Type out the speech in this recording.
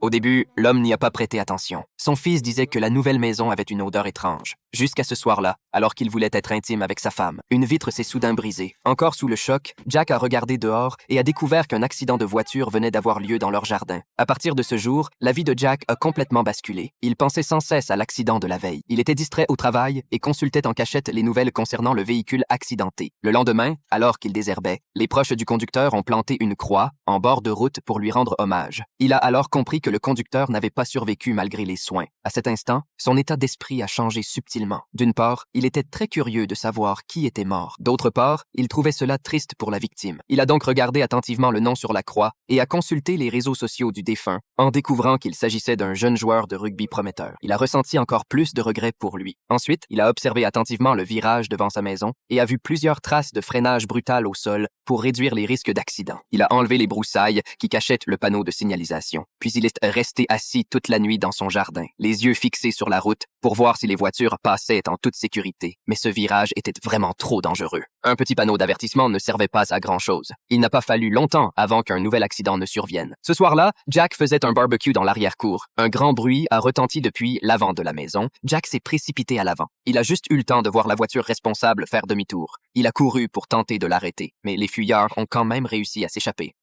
Au début, l'homme n'y a pas prêté attention. Son fils disait que la nouvelle maison avait une odeur étrange. Jusqu'à ce soir-là, alors qu'il voulait être intime avec sa femme, une vitre s'est soudain brisée. Encore sous le choc, Jack a regardé dehors et a découvert qu'un accident de voiture venait d'avoir lieu dans leur jardin. À partir de ce jour, la vie de Jack a complètement basculé. Il pensait sans cesse à l'accident de la veille. Il était distrait au travail et consultait en cachette les nouvelles concernant le véhicule accidenté. Le lendemain, alors qu'il désherbait, les proches du conducteur ont planté une croix en bord de route pour lui rendre hommage. Il a alors compris que le conducteur n'avait pas survécu malgré les soins. À cet instant, son état d'esprit a changé subtilement. D'une part, il était très curieux de savoir qui était mort. D'autre part, il trouvait cela triste pour la victime. Il a donc regardé attentivement le nom sur la croix et a consulté les réseaux sociaux du défunt en découvrant qu'il s'agissait d'un jeune joueur de rugby prometteur. Il a ressenti encore plus de regrets pour lui. Ensuite, il a observé attentivement le virage devant sa maison et a vu plusieurs traces de freinage brutal au sol pour réduire les risques d'accident. Il a enlevé les broussailles qui cachaient le panneau de signalisation. Puis il est resté assis toute la nuit dans son jardin, les yeux fixés sur la route pour voir si les voitures passaient en toute sécurité. Mais ce virage était vraiment trop dangereux. Un petit panneau d'avertissement ne servait pas à grand-chose. Il n'a pas fallu longtemps avant qu'un nouvel accident ne survienne. Ce soir-là, Jack faisait un barbecue dans l'arrière-cour. Un grand bruit a retenti depuis l'avant de la maison. Jack s'est précipité à l'avant. Il a juste eu le temps de voir la voiture responsable faire demi-tour. Il a couru pour tenter de l'arrêter, mais les fuyards ont quand même réussi à s'échapper.